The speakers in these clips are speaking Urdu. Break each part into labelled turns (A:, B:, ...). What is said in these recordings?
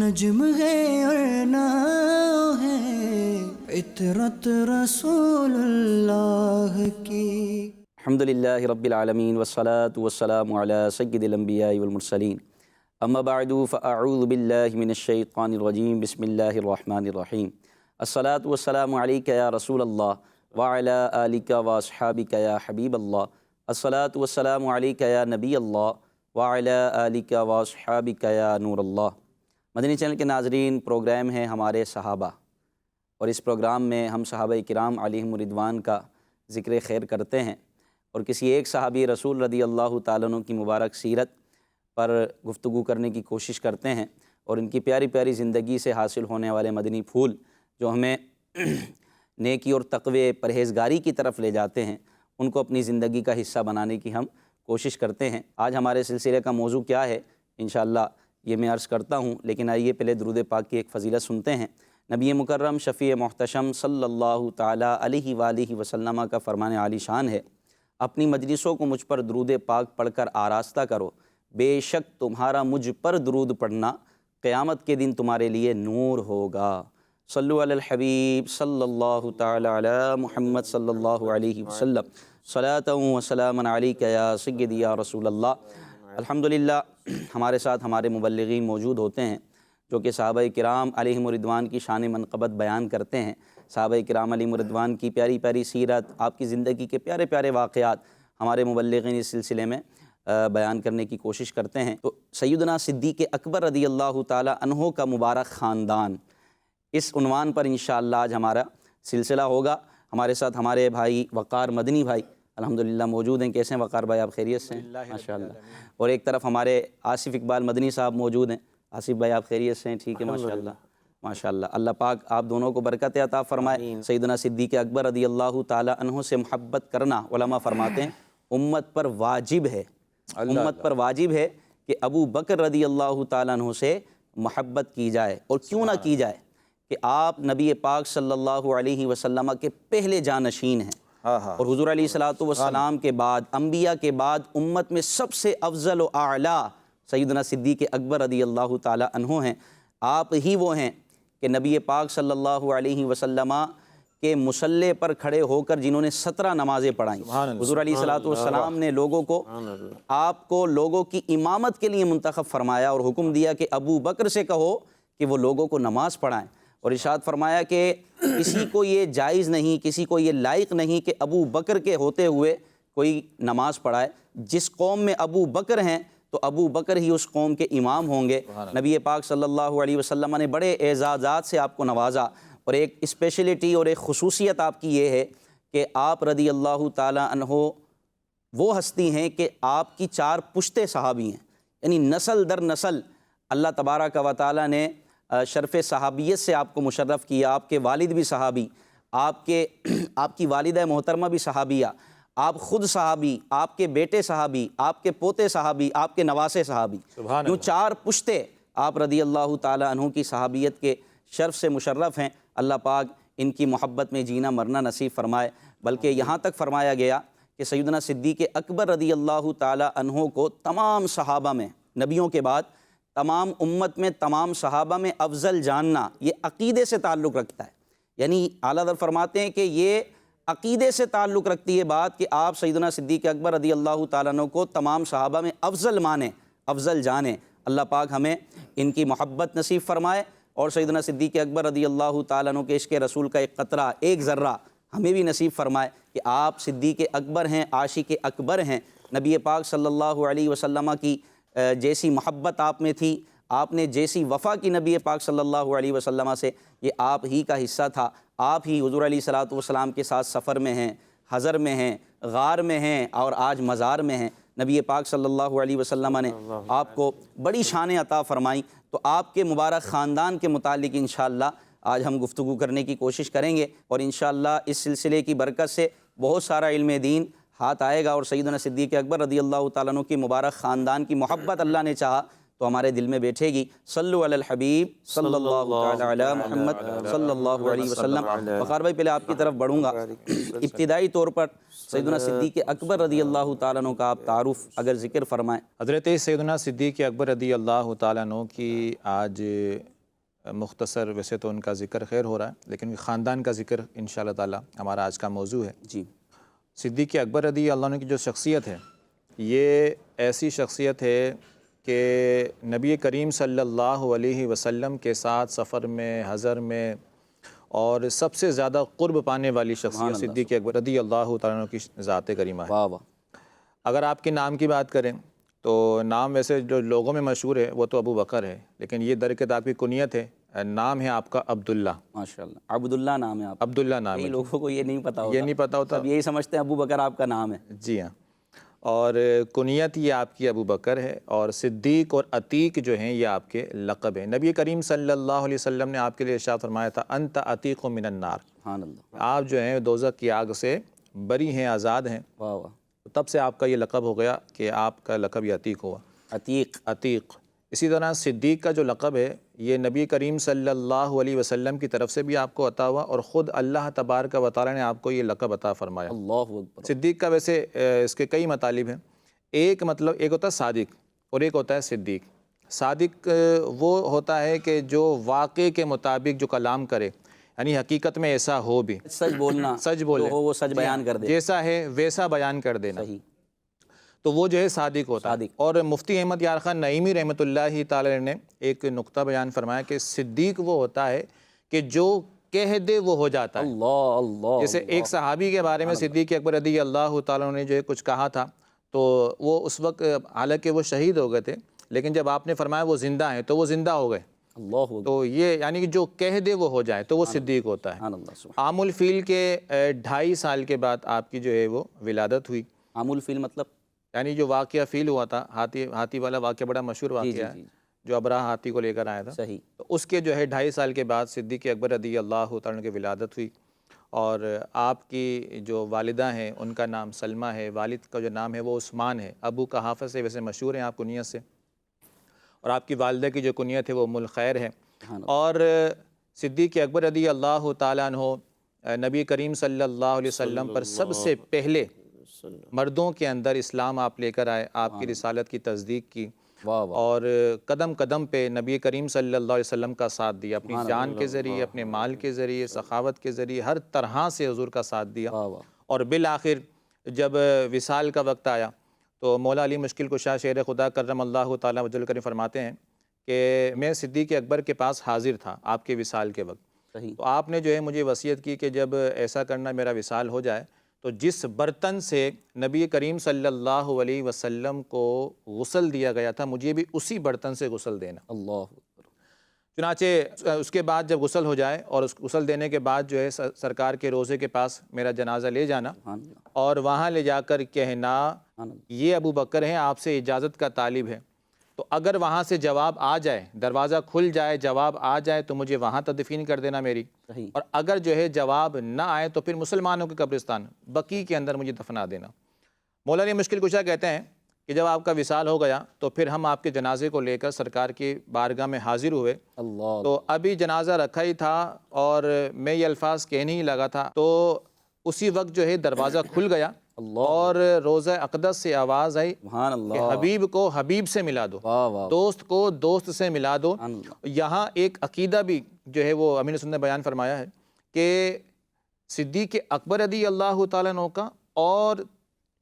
A: نجم ہے اور ناؤ ہے عطرت رسول اللہ کی۔
B: الحمدللہ رب العالمین والصلاة والسلام علی سید الانبیاء والمرسلین، اما بعد فاعوذ باللہ من الشیطان الرجیم، بسم اللہ الرحمن الرحیم۔ الصلاة والسلام علیک یا رسول اللہ وعلی آلک واصحابک یا حبیب اللہ، الصلاة والسلام علیک یا نبی اللہ وعلی آلک واصحابک یا نور اللہ۔ مدنی چینل کے ناظرین، پروگرام ہے ہمارے صحابہ، اور اس پروگرام میں ہم صحابہ کرام علیہم رضوان کا ذکر خیر کرتے ہیں اور کسی ایک صحابی رسول رضی اللہ تعالیٰ عنہ کی مبارک سیرت پر گفتگو کرنے کی کوشش کرتے ہیں، اور ان کی پیاری پیاری زندگی سے حاصل ہونے والے مدنی پھول جو ہمیں نیکی اور تقوی پرہیزگاری کی طرف لے جاتے ہیں، ان کو اپنی زندگی کا حصہ بنانے کی ہم کوشش کرتے ہیں۔ آج ہمارے سلسلے کا موضوع کیا ہے انشاءاللہ یہ میں عرض کرتا ہوں، لیکن آئیے پہلے درود پاک کی ایک فضیلت سنتے ہیں۔ نبی مکرم شفیع محتشم صلی اللہ تعالیٰ علیہ وآلہ وسلم کا فرمان عالی شان ہے، اپنی مجلسوں کو مجھ پر درود پاک پڑھ کر آراستہ کرو، بے شک تمہارا مجھ پر درود پڑھنا قیامت کے دن تمہارے لیے نور ہوگا۔ صلو علی الحبیب صلی اللہ تعالیٰ علی محمد صلی اللہ علیہ وسلم، صلاۃ و سلام علیک یا سیدی یا رسول اللہ۔ الحمدللہ ہمارے ساتھ ہمارے مبلغین موجود ہوتے ہیں جو کہ صحابہ کرام علیہم رضوان کی شان منقبت بیان کرتے ہیں، صحابہ کرام علیہم رضوان کی پیاری پیاری سیرت، آپ کی زندگی کے پیارے پیارے واقعات ہمارے مبلغین اس سلسلے میں بیان کرنے کی کوشش کرتے ہیں۔ تو سیدنا صدیق اکبر رضی اللہ تعالیٰ عنہ کا مبارک خاندان، اس عنوان پر انشاءاللہ آج ہمارا سلسلہ ہوگا۔ ہمارے ساتھ ہمارے بھائی وقار مدنی بھائی الحمدللہ موجود ہیں۔ کیسے ہیں وقار بھائی، آپ خیریت سے ہیں؟ ماشاءاللہ۔ اور ایک طرف ہمارے آصف اقبال مدنی صاحب موجود ہیں۔ آصف بھائی آپ خیریت سے ہیں؟ ٹھیک ہے ماشاءاللہ ماشاءاللہ۔ اللہ پاک آپ دونوں کو برکت عطا فرمائے۔ سیدنا صدیق اکبر رضی اللہ تعالیٰ عنہ سے محبت کرنا علماء فرماتے ہیں امت پر واجب ہے، امت پر واجب ہے کہ ابو بکر رضی اللہ تعالیٰ عنہ سے محبت کی جائے، اور کیوں نہ کی جائے کہ آپ نبی پاک صلی اللہ علیہ وسلم کے پہلے جانشین ہیں، اور حضور علیہ الصلوۃ والسلام کے بعد، انبیاء کے بعد امت میں سب سے افضل و اعلیٰ سیدنا صدیق اکبر رضی اللہ تعالیٰ عنہ ہیں۔ آپ ہی وہ ہیں کہ نبی پاک صلی اللہ علیہ وسلم کے مصلی پر کھڑے ہو کر جنہوں نے 17 نمازیں پڑھائیں۔ حضور علیہ الصلوۃ والسلام نے لوگوں کو، آپ کو لوگوں کی امامت کے لیے منتخب فرمایا اور حکم دیا کہ ابو بکر سے کہو کہ وہ لوگوں کو نماز پڑھائیں، اور ارشاد فرمایا کہ کسی کو یہ جائز نہیں، کسی کو یہ لائق نہیں کہ ابو بکر کے ہوتے ہوئے کوئی نماز پڑھائے۔ جس قوم میں ابو بکر ہیں تو ابو بکر ہی اس قوم کے امام ہوں گے۔ نبی پاک صلی اللہ علیہ وسلم نے بڑے اعزازات سے آپ کو نوازا، اور ایک اسپیشلٹی اور ایک خصوصیت آپ کی یہ ہے کہ آپ رضی اللہ تعالیٰ عنہ وہ ہستی ہیں کہ آپ کی 4 پشتے صحابی ہیں، یعنی نسل در نسل اللہ تبارک و تعالیٰ نے شرف صحابیت سے آپ کو مشرف کیا۔ آپ کے والد بھی صحابی، آپ کی والدہ محترمہ بھی صحابیہ، آپ خود صحابی، آپ کے بیٹے صحابی، آپ کے پوتے صحابی، آپ کے نواسے صحابی، یوں 4 پشتے آپ رضی اللہ تعالیٰ عنہ کی صحابیت کے شرف سے مشرف ہیں۔ اللہ پاک ان کی محبت میں جینا مرنا نصیب فرمائے۔ بلکہ یہاں تک فرمایا گیا کہ سیدنا صدیق اکبر رضی اللہ تعالیٰ عنہ کو تمام صحابہ میں، نبیوں کے بعد تمام امت میں تمام صحابہ میں افضل جاننا یہ عقیدے سے تعلق رکھتا ہے، یعنی اعلیٰ حضرت فرماتے ہیں کہ یہ عقیدے سے تعلق رکھتی ہے بات کہ آپ سیدنا صدیق اکبر رضی اللہ تعالیٰ عنہ کو تمام صحابہ میں افضل مانیں، افضل جانیں۔ اللہ پاک ہمیں ان کی محبت نصیب فرمائے، اور سیدنا صدیق اکبر رضی اللہ تعالیٰ عنہ کے عشق رسول کا ایک قطرہ، ایک ذرہ ہمیں بھی نصیب فرمائے کہ آپ صدیق اکبر ہیں، عاشق اکبر ہیں۔ نبی پاک صلی اللہ علیہ وسلم کی جیسی محبت آپ میں تھی، آپ نے جیسی وفا کی نبی پاک صلی اللہ علیہ وسلم سے، یہ آپ ہی کا حصہ تھا۔ آپ ہی حضور علیہ الصلوۃ والسلام کے ساتھ سفر میں ہیں، حضر میں ہیں، غار میں ہیں، اور آج مزار میں ہیں۔ نبی پاک صلی اللہ علیہ وسلم نے آپ کو بڑی شانیں عطا فرمائیں۔ تو آپ کے مبارک خاندان کے متعلق انشاءاللہ آج ہم گفتگو کرنے کی کوشش کریں گے، اور انشاءاللہ اس سلسلے کی برکت سے بہت سارا علم دین ہاتھ آئے گا، اور سیدنا صدیق اکبر رضی اللہ تعالیٰ عنہ کی مبارک خاندان کی محبت اللہ نے چاہا تو ہمارے دل میں بیٹھے گی۔ صلو علی الحبیب صلی اللہ تعالیٰ علی محمد صلی اللہ علیہ وسلم۔ وقار بھائی پہلے آپ کی طرف بڑھوں گا، ابتدائی طور پر سیدنا صدیق اکبر رضی اللہ تعالیٰ عنہ کا آپ تعارف اگر ذکر فرمائیں۔
C: حضرت سیدنا صدیق اکبر رضی اللہ تعالیٰ عنہ کی آج مختصر ویسے تو ان کا ذکر خیر ہو رہا ہے، لیکن خاندان کا ذکر انشاءاللہ تعالی ہمارا آج کا موضوع ہے۔
B: جی۔
C: صدیق اکبر رضی اللہ عنہ کی جو شخصیت ہے، یہ ایسی شخصیت ہے کہ نبی کریم صلی اللہ علیہ وسلم کے ساتھ سفر میں، حضر میں، اور سب سے زیادہ قرب پانے والی شخصیت صدیق اکبر رضی اللہ تعالیٰ عنہ کی ذات کریمہ ہے۔
B: واہ واہ۔
C: اگر آپ کے نام کی بات کریں تو نام ویسے جو لوگوں میں مشہور ہے وہ تو ابو بکر ہے، لیکن یہ درکت آپ کی کنیت ہے، نام ہے آپ کا عبداللہ۔
B: ماشاءاللہ، عبداللہ نام ہے آپ کا۔
C: عبداللہ نام
B: کئی
C: ہے،
B: لوگوں کو یہ نہیں پتا ہوتا،
C: یہ نہیں پتا ہوتا،
B: سب یہی سمجھتے ہیں ابو بکر آپ کا نام ہے۔
C: جی ہاں، اور کنیت یہ آپ کی ابو بکر ہے، اور صدیق اور عتیق جو ہیں یہ آپ کے لقب ہیں۔ نبی کریم صلی اللہ علیہ وسلم نے آپ کے لیے ارشاد فرمایا تھا انت عتیق من النار،
B: سبحان اللہ۔
C: آپ جو ہیں دوزخ کی آگ سے بری ہیں، آزاد ہیں۔
B: واہ واہ۔
C: تب سے آپ کا یہ لقب ہو گیا کہ آپ کا لقب یہ عتیق ہوا،
B: عتیق۔
C: عتیق۔ اسی طرح صدیق کا جو لقب ہے یہ نبی کریم صلی اللہ علیہ وسلم کی طرف سے بھی آپ کو عطا ہوا، اور خود اللہ تبارک و تعالی نے آپ کو یہ لقب عطا فرمایا۔
B: اللہ اکبر۔
C: صدیق کا ویسے اس کے کئی مطالب ہیں، ایک مطلب ایک ہوتا ہے صادق اور ایک ہوتا ہے صدیق۔ صادق وہ ہوتا ہے کہ جو واقعے کے مطابق جو کلام کرے، یعنی حقیقت میں ایسا ہو بھی،
B: سچ بولنا،
C: سچ بولے،
B: جو ہو وہ سچ بیان کر دے،
C: جیسا ہے ویسا بیان کر دینا،
B: صحیح،
C: تو وہ جو ہے صادق ہوتا ہے۔ اور مفتی احمد یار خان نعیمی رحمۃ اللہ تعالی نے ایک نقطہ بیان فرمایا کہ صدیق وہ ہوتا ہے کہ جو کہہ دے وہ ہو جاتا ہے۔
B: اللہ اللہ۔
C: جیسے ایک صحابی کے بارے میں صدیق اکبر رضی اللہ تعالیٰ نے جو ہے کچھ کہا تھا، تو وہ اس وقت حالانکہ وہ شہید ہو گئے تھے، لیکن جب آپ نے فرمایا وہ زندہ ہیں تو وہ زندہ ہو گئے۔
B: اللہ اکبر۔
C: تو یہ یعنی کہ جو کہہ دے وہ ہو جائے تو وہ صدیق ہوتا ہے۔
B: سبحان اللہ، سبحان۔
C: عام الفیل کے 2.5 سال کے بعد آپ کی جو ہے وہ ولادت ہوئی۔
B: عام الفیل مطلب؟
C: یعنی جو واقعہ فیل ہوا تھا، ہاتھی والا واقعہ بڑا مشہور واقعہ ہے، جو ابراہ ہاتھی کو لے کر آیا تھا،
B: صحیح۔
C: تو اس کے جو ہے 2.5 سال کے بعد صدیق اکبر رضی اللہ تعالیٰ کی ولادت ہوئی، اور آپ کی جو والدہ ہیں ان کا نام سلمہ ہے، والد کا جو نام ہے وہ عثمان ہے، ابو قحافہ سے ویسے مشہور ہیں آپ کنیت سے، اور آپ کی والدہ کی جو کنیت ہے وہ ام الخیر ہے۔ اور صدیق اکبر رضی اللہ تعالیٰ عنہ نبی کریم صلی اللہ علیہ وسلم پر سب سے پہلے مردوں کے اندر اسلام آپ لے کر آئے، آپ کی رسالت کی تصدیق کی، اور قدم قدم پہ نبی کریم صلی اللہ علیہ وسلم کا ساتھ دیا، اپنی جان کے ذریعے، اپنے مال کے ذریعے، سخاوت کے ذریعے، ہر طرح سے حضور کا ساتھ دیا۔ اور بالآخر جب وصال کا وقت آیا تو مولا علی مشکل کشا شیر خدا کرم اللہ تعالیٰ وجل کریم فرماتے ہیں کہ میں صدیق اکبر کے پاس حاضر تھا آپ کے وصال کے وقت، تو آپ نے جو ہے مجھے وصیت کی کہ جب ایسا کرنا میرا وصال ہو جائے تو جس برتن سے نبی کریم صلی اللہ علیہ وسلم کو غسل دیا گیا تھا مجھے بھی اسی برتن سے غسل دینا۔
B: اللہ۔
C: چنانچہ اس کے بعد جب غسل ہو جائے اور اس غسل دینے کے بعد جو ہے سرکار کے روضے کے پاس میرا جنازہ لے جانا، اور وہاں لے جا کر کہنا یہ ابو بکر ہیں، آپ سے اجازت کا طالب ہے، تو اگر وہاں سے جواب آ جائے، دروازہ کھل جائے، جواب آ جائے تو مجھے وہاں تدفین کر دینا میری، اور اگر جو ہے جواب نہ آئے تو پھر مسلمانوں کے قبرستان بقیع کے اندر مجھے دفنا دینا۔ مولا علی مشکل کشا کہتے ہیں کہ جب آپ کا وصال ہو گیا تو پھر ہم آپ کے جنازے کو لے کر سرکار کی بارگاہ میں حاضر ہوئے، تو ابھی جنازہ رکھا ہی تھا اور میں یہ الفاظ کہنے ہی لگا تھا، تو اسی وقت جو ہے دروازہ کھل گیا اور روضہ اقدس سے آواز آئی کہ حبیب کو حبیب سے ملا دو، دوست کو دوست سے ملا دو۔ یہاں ایک عقیدہ بھی جو ہے وہ امین سنت نے بیان فرمایا ہے کہ صدیق اکبر رضی اللہ تعالیٰ عنہ کا اور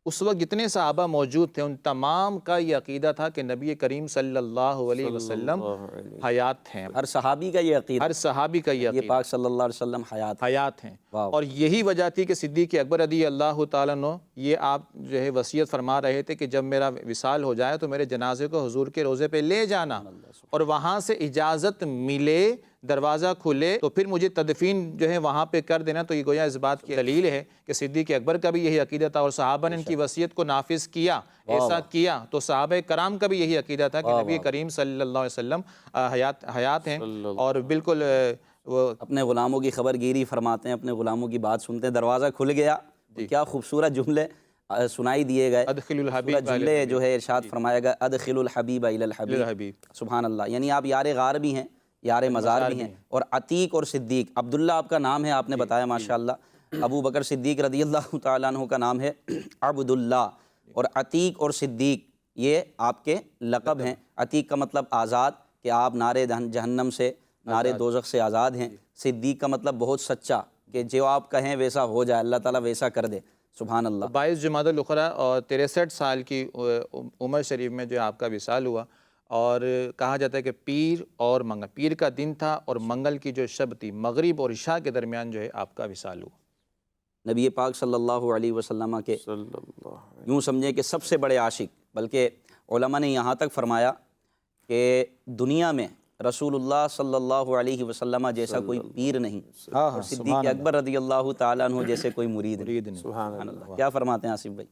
C: اس وقت جتنے صحابہ موجود تھے ان تمام کا یہ عقیدہ تھا کہ نبی کریم صلی اللہ علیہ وسلم حیات ہیں۔
B: ہر صحابی کا یہ عقیدہ،
C: ہر صحابی کا یہ عقیدہ،
B: پاک صلی اللہ علیہ وسلم
C: حیات ہیں۔ اور یہی وجہ تھی کہ صدیق اکبر رضی اللہ تعالیٰ عنہ یہ آپ جو ہے وصیت فرما رہے تھے کہ جب میرا وصال ہو جائے تو میرے جنازے کو حضور کے روضے پہ لے جانا، اور وہاں سے اجازت ملے، دروازہ کھلے تو پھر مجھے تدفین جو ہے وہاں پہ کر دینا۔ تو یہ گویا اس بات کی دلیل ہے کہ صدیق اکبر کا بھی یہی عقیدہ تھا، اور صحابہ نے ان کی وصیت کو نافذ کیا، ایسا کیا تو صحابہ کرام کا بھی یہی عقیدہ تھا کہ نبی کریم صلی اللہ علیہ وسلم حیات ہیں، اور بالکل وہ
B: اپنے غلاموں کی خبر گیری فرماتے ہیں، اپنے غلاموں کی بات سنتے ہیں۔ دروازہ کھل گیا، کیا خوبصورت جملے سنائی دیے گئے،
C: ادخل الحبیب
B: جملے جو ہے ارشاد فرمایا گیا ادخل الحبیب الی الحبیب، سبحان اللہ، یعنی آپ یار غار بھی ہیں، یار مزار بھی ہیں۔ اور عتیق اور صدیق، عبداللہ آپ کا نام ہے، آپ نے بتایا ماشاءاللہ، ابو بکر صدیق رضی اللہ تعالیٰ عنہ کا نام ہے عبداللہ، اور عتیق اور صدیق یہ آپ کے لقب ہیں۔ عتیق کا مطلب آزاد، کہ آپ نارے جہنم سے نارے دوزخ سے آزاد ہیں۔ صدیق کا مطلب بہت سچا، کہ جو آپ کہیں ویسا ہو جائے، اللہ تعالیٰ ویسا کر دے، سبحان اللہ۔
C: 22 جمادی الاخری اور 63 سال کی عمر شریف میں جو آپ کا وصال ہوا، اور کہا جاتا ہے کہ پیر اور منگل، پیر کا دن تھا اور منگل کی جو شب تھی، مغرب اور عشاء کے درمیان جو ہے آپ کا وصال ہوا۔
B: نبی پاک صلی اللہ علیہ وسلم کے یوں سمجھیں کہ سب سے بڑے عاشق، بلکہ علماء نے یہاں تک فرمایا کہ دنیا میں رسول اللہ صلی اللہ علیہ وسلم جیسا کوئی پیر نہیں، اور صدیق اکبر رضی اللہ تعالیٰ عنہ جیسے کوئی مرید نہیں۔ سبحان اللہ۔ کیا فرماتے ہیں آصف بھائی؟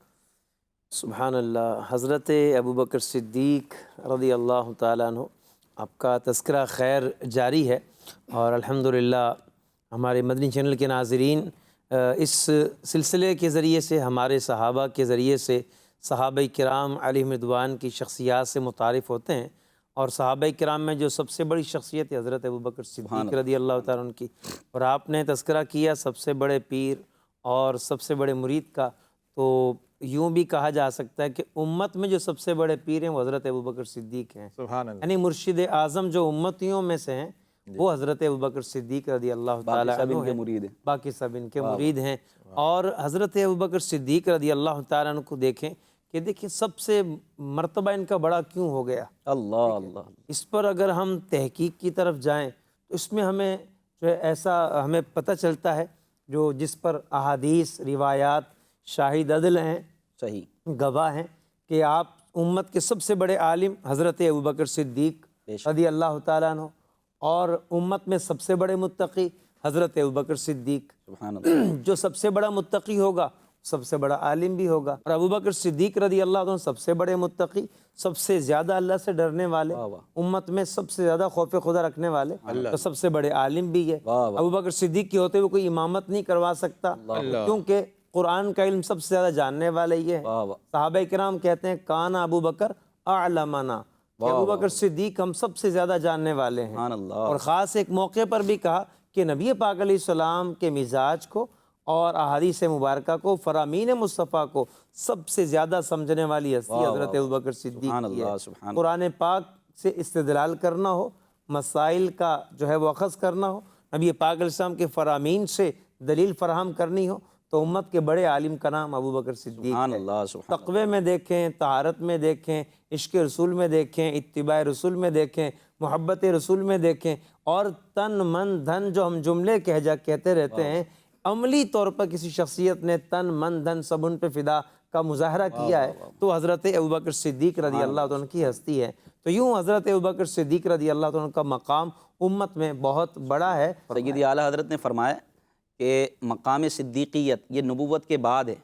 D: سبحان اللہ۔ حضرت ابوبکر صدیق رضی اللہ تعالیٰ عنہ، آپ کا تذکرہ خیر جاری ہے، اور الحمدللہ ہمارے مدنی چینل کے ناظرین اس سلسلے کے ذریعے سے، ہمارے صحابہ کے ذریعے سے صحابہ کرام علیہم رضوان کی شخصیات سے متعارف ہوتے ہیں، اور صحابہ کرام میں جو سب سے بڑی شخصیت ہے حضرت ابوبکر صدیق رضی اللہ تعالیٰ عنہ کی، اور آپ نے تذکرہ کیا سب سے بڑے پیر اور سب سے بڑے مرید کا، تو یوں بھی کہا جا سکتا ہے کہ امت میں جو سب سے بڑے پیر ہیں وہ حضرت ابوبکر صدیق ہیں۔
C: سبحان اللہ۔
D: یعنی مرشد اعظم جو امتیوں میں سے ہیں وہ حضرت ابوبکر صدیق رضی اللہ تعالیٰ عنہ ہیں، باقی سب ان کے مرید ہیں۔ اور حضرت ابوبکر صدیق رضی اللہ تعالیٰ عنہ کو دیکھیں کہ دیکھیں سب سے مرتبہ ان کا بڑا کیوں ہو گیا،
B: اللہ اللہ۔
D: اس پر اگر ہم تحقیق کی طرف جائیں تو اس میں ہمیں جو ہے ایسا ہمیں پتہ چلتا ہے، جو جس پر احادیث روایات شاہد عدل ہیں،
B: صحیح
D: گواہ ہیں، کہ آپ امت کے سب سے بڑے عالم حضرت ابوبکر صدیق رضی اللہ تعالیٰ عنہ، اور امت میں سب سے بڑے متقی حضرت ابوبکر صدیق۔
B: سبحان اللہ۔
D: جو سب سے بڑا متقی ہوگا سب سے بڑا عالم بھی ہوگا، اور ابوبکر صدیق رضی اللہ عنہ سب سے بڑے متقی، سب سے زیادہ اللہ سے ڈرنے والے، امت میں سب سے زیادہ خوف خدا رکھنے والے، تو سب سے بڑے عالم بھی ہے۔ ابوبکر صدیق کے ہوتے ہوئے کوئی امامت نہیں کروا سکتا، کیونکہ قرآن کا علم سب سے زیادہ جاننے والے یہ ہیں۔ صحابہ کرام کہتے ہیں کان ابوبکر اعلمنا، کہ ابوبکر صدیق ہم سب سے زیادہ جاننے والے ہیں۔ اور خاص ایک موقع پر بھی کہا کہ نبی پاک علیہ السلام کے مزاج کو اور احادیث مبارکہ کو، فرامین مصطفیٰ کو سب سے زیادہ سمجھنے والی ہستی حضرت ابوبکر صدیق کی ہے۔ قرآن پاک سے استدلال کرنا ہو، مسائل کا جو ہے وہ اخذ کرنا ہو، نبی پاک علیہ السلام کے فرامین سے دلیل فراہم کرنی ہو، تو امت کے بڑے عالم کا نام ابوبکر صدیق ہے۔ تقوی میں دیکھیں، طہارت میں دیکھیں، عشق رسول میں دیکھیں، اتباع رسول میں دیکھیں، محبت رسول میں دیکھیں، اور تن من دھن جو ہم جملے کہتے رہتے ہیں، عملی طور پر کسی شخصیت نے تن من دھن سب ان پہ فدا کا مظاہرہ کیا ہے تو حضرت ابوبکر صدیق رضی اللہ عنہ کی ہستی ہے۔ تو یوں حضرت ابوبکر صدیق رضی اللہ عنہ کا مقام امت میں بہت بڑا ہے۔
B: سیدی اعلیٰ حضرت نے فرمایا کہ مقام صدیقیت یہ نبوت کے بعد ہے،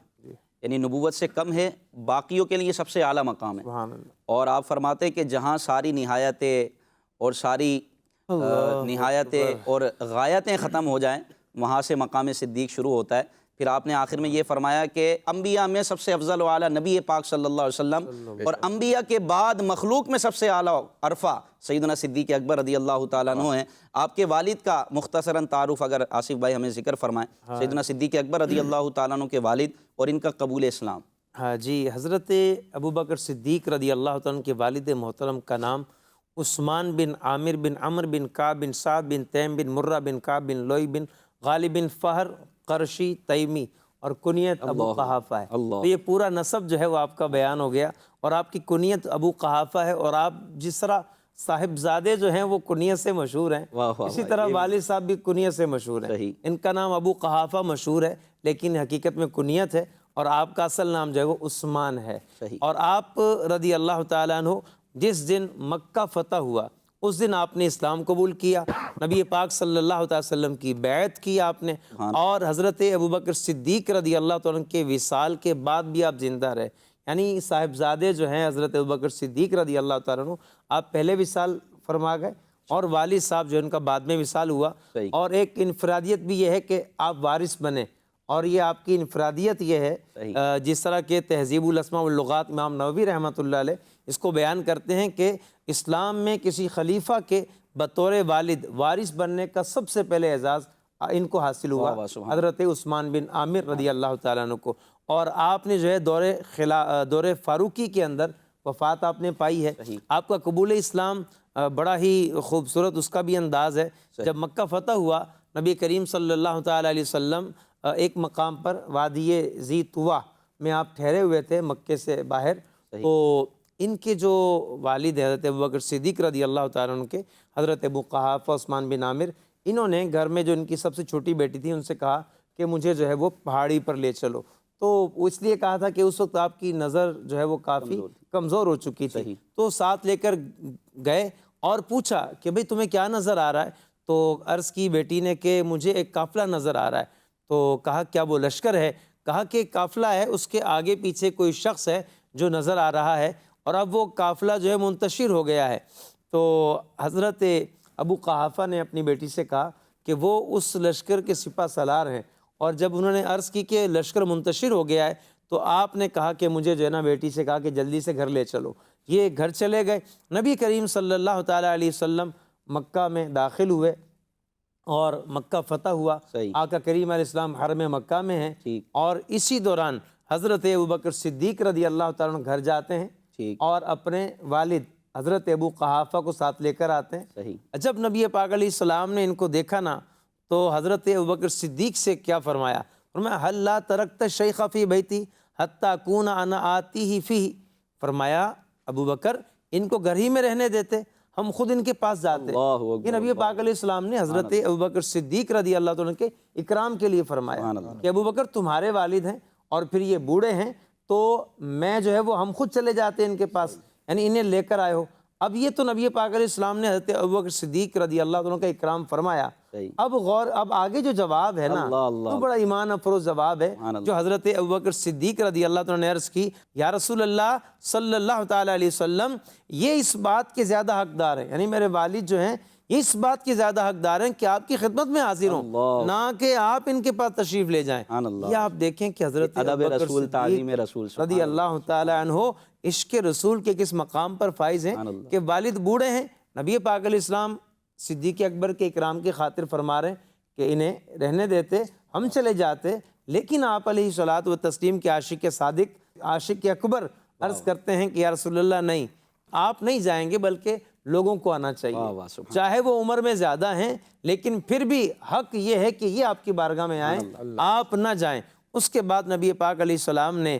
B: یعنی نبوت سے کم ہے، باقیوں کے لیے سب سے اعلیٰ مقام ہے۔ اور آپ فرماتے ہیں کہ جہاں ساری نہایتیں اور ساری نہایتیں اور غایتیں ختم ہو جائیں، وہاں سے مقام صدیق شروع ہوتا ہے۔ پھر آپ نے آخر میں یہ فرمایا کہ انبیاء میں سب سے افضل و اعلیٰ نبی پاک صلی اللہ علیہ وسلم، اور انبیاء کے بعد مخلوق میں سب سے اعلیٰ عرفہ سیدنا صدیق اکبر رضی اللہ تعالیٰ عنہ ہیں۔ آپ کے والد کا مختصراً تعارف اگر آصف بھائی ہمیں ذکر فرمائیں، سیدنا صدیق اکبر رضی اللہ تعالیٰ عنہ کے والد اور ان کا قبول اسلام۔
D: ہاں جی، حضرت ابوبکر صدیق رضی اللہ تعالیٰ عنہ کے والد محترم کا نام عثمان بن عامر بن عمر بن کعب بن سعد بن تیم بن مرہ بن کعب بن لوئی بن غالب بن فہر قرشی تیمی، اور کنیت ابو قحافہ ہے۔ تو یہ پورا نسب جو ہے وہ آپ کا بیان ہو گیا، اور آپ کی کنیت ابو قحافہ ہے، اور آپ جس طرح صاحبزادے جو ہیں وہ کنیت سے مشہور ہیں، اسی طرح والد صاحب بھی کنیت سے مشہور ہیں۔ ان کا نام ابو قحافہ مشہور ہے، لیکن حقیقت میں کنیت ہے، اور آپ کا اصل نام جو ہے وہ عثمان ہے۔ اور آپ رضی اللہ تعالیٰ عنہ جس دن مکہ فتح ہوا اس دن آپ نے اسلام قبول کیا، نبی پاک صلی اللہ علیہ وسلم کی بیعت کی آپ نے، اور حضرت ابوبکر صدیق رضی اللہ تعالیٰ عنہ کے وصال کے بعد بھی آپ زندہ رہے۔ یعنی صاحبزادے جو ہیں حضرت ابوبکر صدیق رضی اللہ تعالیٰ عنہ، آپ پہلے وصال فرما گئے، اور والد صاحب جو ان کا بعد میں وصال ہوا۔ اور ایک انفرادیت بھی یہ ہے کہ آپ وارث بنے، اور یہ آپ کی انفرادیت یہ ہے، جس طرح کہ تہذیب الاسماء واللغات امام نووی رحمۃ اللہ علیہ اس کو بیان کرتے ہیں کہ اسلام میں کسی خلیفہ کے بطور والد وارث بننے کا سب سے پہلے اعزاز ان کو حاصل ہوا، حضرت عثمان بن عامر رضی اللہ تعالیٰ عنہ کو۔ اور آپ نے جو ہے دور فاروقی کے اندر وفات آپ نے پائی ہے۔ آپ کا قبول اسلام بڑا ہی خوبصورت اس کا بھی انداز ہے۔ جب مکہ فتح ہوا، نبی کریم صلی اللہ تعالیٰ علیہ وسلم ایک مقام پر وادی ذی طویٰ میں آپ ٹھہرے ہوئے تھے مکے سے باہر، تو ان کے جو والد حضرت ابوبکر صدیق رضی اللہ تعالیٰ عنہ کے، حضرت ابو قحافہ عثمان بن عامر، انہوں نے گھر میں جو ان کی سب سے چھوٹی بیٹی تھی ان سے کہا کہ مجھے جو ہے وہ پہاڑی پر لے چلو، تو وہ اس لیے کہا تھا کہ اس وقت آپ کی نظر جو ہے وہ کافی کمزور ہو چکی تھی، تو ساتھ لے کر گئے اور پوچھا کہ بھئی تمہیں کیا نظر آ رہا ہے؟ تو عرض کی بیٹی نے کہ مجھے ایک قافلہ نظر آ رہا ہے۔ تو کہا کیا وہ لشکر ہے؟ کہا کہ قافلہ ہے، اس کے آگے پیچھے کوئی شخص ہے جو نظر آ رہا ہے، اور اب وہ قافلہ جو ہے منتشر ہو گیا ہے۔ تو حضرت ابو قحافہ نے اپنی بیٹی سے کہا کہ وہ اس لشکر کے سپہ سالار ہیں، اور جب انہوں نے عرض کی کہ لشکر منتشر ہو گیا ہے تو آپ نے کہا کہ مجھے جو ہے نا بیٹی سے کہا کہ جلدی سے گھر لے چلو۔ یہ گھر چلے گئے، نبی کریم صلی اللہ تعالیٰ علیہ وسلم مکہ میں داخل ہوئے اور مکہ فتح ہوا۔ آقا کریم علیہ السلام حرم مکہ میں ہیں، اور اسی دوران حضرت ابوبکر صدیق رضی اللہ تعالیٰ عنہ گھر جاتے ہیں اور اپنے والد حضرت ابو قحافہ کو ساتھ لے کر آتے ہیں۔ جب نبی پاک علیہ السلام نے ان کو دیکھا نا، تو حضرت ابوبکر صدیق سے کیا فرمایا؟ فرمایا حل لا ترکت الشیخ فی بیتی حتی اکون انا آتیہ فیہ، فرمایا ابو بکر ان کو گھر ہی میں رہنے دیتے، ہم خود ان کے پاس جاتے۔ یہ نبی پاک علیہ السلام نے حضرت ابوبکر صدیق رضی اللہ عنہ کے اکرام کے لیے فرمایا کہ ابو بکر تمہارے والد ہیں اور پھر یہ بوڑھے ہیں، تو میں جو ہے وہ ہم خود چلے جاتے ہیں ان کے پاس، یعنی انہیں لے کر آئے ہو۔ اب یہ تو نبی پاک علیہ السلام نے حضرت ابوبکر صدیق رضی اللہ عنہ کا اکرام فرمایا۔ اب آگے جو جواب ہے نا، تو بڑا ایمان افروز جواب ہے جو حضرت ابوبکر صدیق رضی اللہ عنہ نے عرض کی، یا رسول اللہ صلی اللہ تعالیٰ علیہ وسلم، یہ اس بات کے زیادہ حقدار ہیں، یعنی میرے والد جو ہیں یہ اس بات کے زیادہ حقدار ہیں کہ آپ کی خدمت میں حاضر ہوں، نہ کہ آپ ان کے پاس تشریف لے جائیں۔ یہ آپ دیکھیں کہ حضرت ابوبکر صدیق رضی اللہ تعالیٰ عنہ عشق رسول کے کس مقام پر فائز ہیں کہ والد بوڑھے ہیں، نبی پاک علیہ السلام صدیق اکبر کے اکرام کی خاطر فرما رہے ہیں کہ انہیں رہنے دیتے، ہم چلے جاتے، لیکن آپ علیہ الصلوۃ والتسلیم کے عاشق صادق، عاشق اکبر عرض کرتے ہیں کہ یا رسول اللہ نہیں، آپ نہیں جائیں گے بلکہ لوگوں کو آنا چاہیے، چاہے وہ عمر میں زیادہ ہیں لیکن پھر بھی حق یہ ہے کہ یہ آپ کی بارگاہ میں آئیں، آپ نہ جائیں۔ اس کے بعد نبی پاک علیہ السلام نے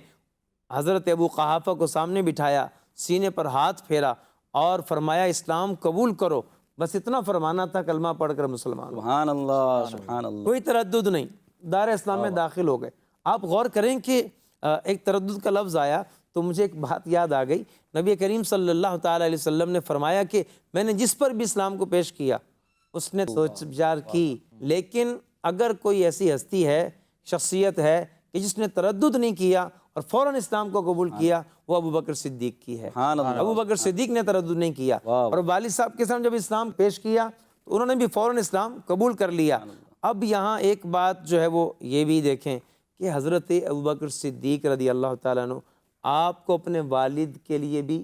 D: حضرت ابو قحافہ کو سامنے بٹھایا، سینے پر ہاتھ پھیرا اور فرمایا اسلام قبول کرو، بس اتنا فرمانا تھا، کلمہ پڑھ کر مسلمان۔
B: سبحان اللہ، سبحان اللہ۔
D: کوئی تردد نہیں، دار اسلام میں داخل ہو گئے۔ آپ غور کریں کہ ایک تردد کا لفظ آیا تو مجھے ایک بات یاد آ گئی، نبی کریم صلی اللہ تعالیٰ علیہ وسلم نے فرمایا کہ میں نے جس پر بھی اسلام کو پیش کیا اس نے سوچ بچار کی، لیکن اگر کوئی ایسی ہستی ہے، شخصیت ہے کہ جس نے تردد نہیں کیا اور فوراً اسلام کو قبول کیا، وہ ابوبکر صدیق کی ہے۔ ابوبکر صدیق نے تردد نہیں کیا، اور والد صاحب کے سامنے جب اسلام پیش کیا تو انہوں نے بھی فوراً اسلام قبول کر لیا۔ اب یہاں ایک بات جو ہے وہ یہ بھی دیکھیں کہ حضرت ابوبکر صدیق رضی اللہ تعالیٰ عنہ، آپ کو اپنے والد کے لیے بھی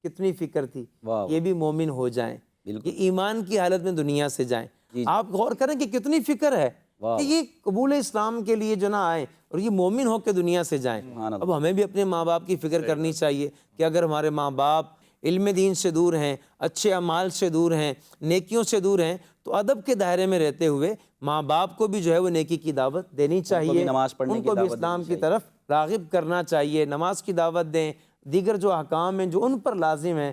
D: کتنی فکر تھی، یہ بھی مومن ہو جائیں، یہ ایمان کی حالت میں دنیا سے جائیں۔ آپ غور کریں کہ کتنی فکر ہے کہ یہ قبول اسلام کے لیے جو نہ آئیں اور یہ مومن ہو کے دنیا سے جائیں۔ اب ہمیں بھی اپنے ماں باپ کی فکر کرنی چاہیے کہ اگر ہمارے ماں باپ علم دین سے دور ہیں، اچھے اعمال سے دور ہیں، نیکیوں سے دور ہیں، تو ادب کے دائرے میں رہتے ہوئے ماں باپ کو بھی جو ہے وہ نیکی کی دعوت دینی چاہیے، ان کو بھی اسلام کی طرف راغب کرنا چاہیے، نماز کی دعوت دیں، دیگر جو احکام ہیں جو ان پر لازم ہیں،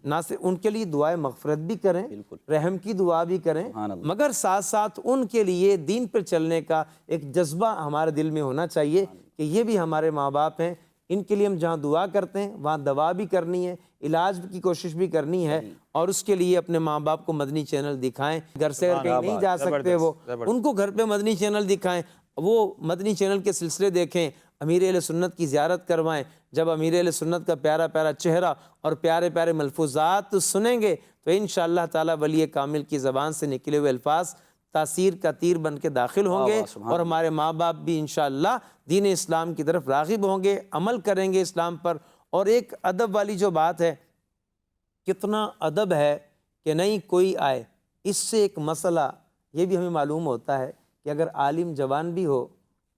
D: نہ صرف ان کے لیے دعائے مغفرت بھی کریں، رحم کی دعا بھی کریں، مگر ساتھ ساتھ ان کے لیے دین پر چلنے کا ایک جذبہ ہمارے دل میں ہونا چاہیے کہ یہ بھی ہمارے ماں باپ ہیں، ان کے لیے ہم جہاں دعا کرتے ہیں وہاں دوا بھی کرنی ہے، علاج کی کوشش بھی کرنی ہے، اور اس کے لیے اپنے ماں باپ کو مدنی چینل دکھائیں، گھر سے اگر کہیں نہیں جا سکتے وہ ان کو گھر پہ مدنی چینل دکھائیں، وہ مدنی چینل کے سلسلے دیکھیں، امیر اہل سنت کی زیارت کروائیں۔ جب امیر اہل سنت کا پیارا پیارا چہرہ اور پیارے پیارے ملفوظات سنیں گے تو انشاءاللہ تعالی ولی کامل کی زبان سے نکلے ہوئے الفاظ تاثیر کا تیر بن کے داخل ہوں گے، اور ہمارے ماں باپ بھی انشاءاللہ دین اسلام کی طرف راغب ہوں گے، عمل کریں گے اسلام پر۔ اور ایک ادب والی جو بات ہے، کتنا ادب ہے کہ نہیں کوئی آئے، اس سے ایک مسئلہ یہ بھی ہمیں معلوم ہوتا ہے کہ اگر عالم جوان بھی ہو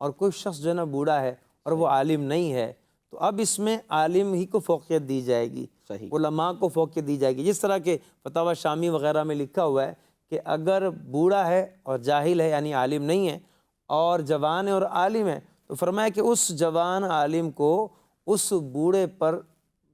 D: اور کوئی شخص جو ہے نا بوڑھا ہے اور وہ عالم نہیں ہے تو اب اس میں عالم ہی کو فوقیت دی جائے گی،
B: صحیح،
D: علماء کو فوقیت دی جائے گی۔ جس طرح کہ فتاوی شامی وغیرہ میں لکھا ہوا ہے کہ اگر بوڑھا ہے اور جاہل ہے یعنی عالم نہیں ہے، اور جوان ہے اور عالم ہے، تو فرمایا کہ اس جوان عالم کو اس بوڑھے پر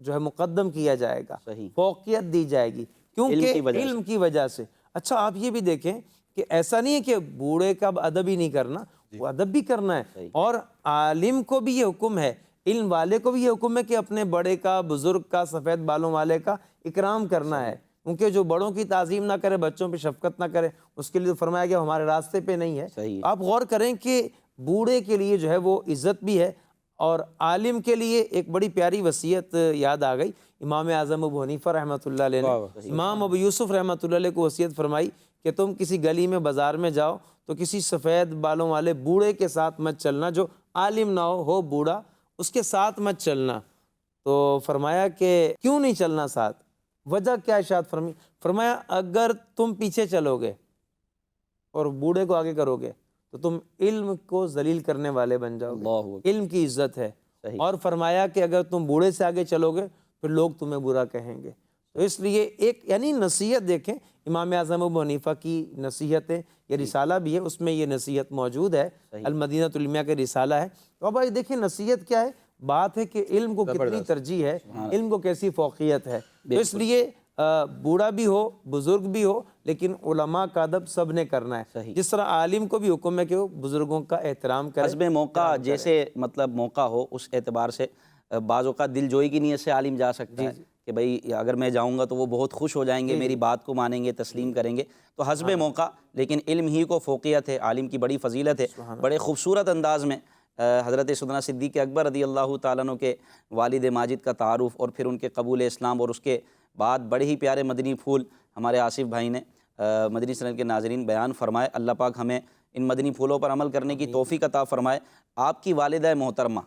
D: جو ہے مقدم کیا جائے گا،
B: صحیح،
D: فوقیت دی جائے گی، کیونکہ
B: وجہ سے۔
D: علم کی وجہ سے۔ اچھا آپ یہ بھی دیکھیں کہ ایسا نہیں ہے کہ بوڑھے کا اب ادب ہی نہیں کرنا، وہ ادب بھی کرنا ہے، اور عالم کو بھی یہ حکم ہے، علم والے کو بھی یہ حکم ہے کہ اپنے بڑے کا، بزرگ کا، سفید بالوں والے کا اکرام کرنا ہے، کیونکہ جو بڑوں کی تعظیم نہ کرے، بچوں پہ شفقت نہ کرے، اس کے لیے فرمایا گیا ہمارے راستے پہ نہیں ہے۔
B: صحیح،
D: آپ غور کریں کہ بوڑھے کے لیے جو ہے وہ عزت بھی ہے، اور عالم کے لیے ایک بڑی پیاری وصیت یاد آ گئی۔ امام اعظم ابو حنیفہ رحمۃ اللہ علیہ نے امام ابو یوسف رحمۃ اللہ علیہ کو وصیت فرمائی کہ تم کسی گلی میں بازار میں جاؤ تو کسی سفید بالوں والے بوڑھے کے ساتھ مت چلنا، جو عالم نہ ہو بوڑھا، اس کے ساتھ مت چلنا۔ تو فرمایا کہ کیوں نہیں چلنا ساتھ؟ وجہ کیا ارشاد فرمایا اگر تم پیچھے چلو گے اور بوڑھے کو آگے کرو گے تو تم علم کو ذلیل کرنے والے بن جاؤ گے، علم کی عزت ہے۔ اور فرمایا کہ اگر تم بوڑھے سے آگے چلو گے پھر لوگ تمہیں برا کہیں گے۔ تو اس لیے ایک یعنی نصیحت دیکھیں، امام اعظم ابو حنیفہ کی نصیحتیں، یہ رسالہ بھی ہے، اس میں یہ نصیحت موجود ہے، المدینۃ العلمیہ کا رسالہ ہے۔ تو اب آئیے دیکھیں نصیحت کیا ہے، بات ہے کہ علم کو کتنی ترجیح ہے، علم کو کیسی فوقیت ہے۔ تو اس لیے بوڑھا بھی ہو، بزرگ بھی ہو، لیکن علماء کا ادب سب نے کرنا ہے۔ جس طرح عالم کو بھی حکم ہے کہ وہ بزرگوں کا احترام کرے،
B: حسب موقع، جیسے مطلب موقع ہو اس اعتبار سے بعض اوقات دل جوئی کی نیت سے عالم جا سکتا ہے کہ بھئی اگر میں جاؤں گا تو وہ بہت خوش ہو جائیں گے، میری بات کو مانیں گے، تسلیم کریں گے، تو حسب موقع، لیکن علم ہی کو فوقیت ہے، عالم کی بڑی فضیلت ہے۔ بڑے خوبصورت انداز میں حضرت سیدنا صدیق اکبر رضی اللہ تعالیٰ عنہ کے والد ماجد کا تعارف اور پھر ان کے قبول اسلام، اور اس کے بعد بڑے ہی پیارے مدنی پھول ہمارے آصف بھائی نے مدنی چینل کے ناظرین بیان فرمائے۔ اللہ پاک ہمیں ان مدنی پھولوں پر عمل کرنے کی توفیق عطا فرمائے۔ آپ کی والدہ محترمہ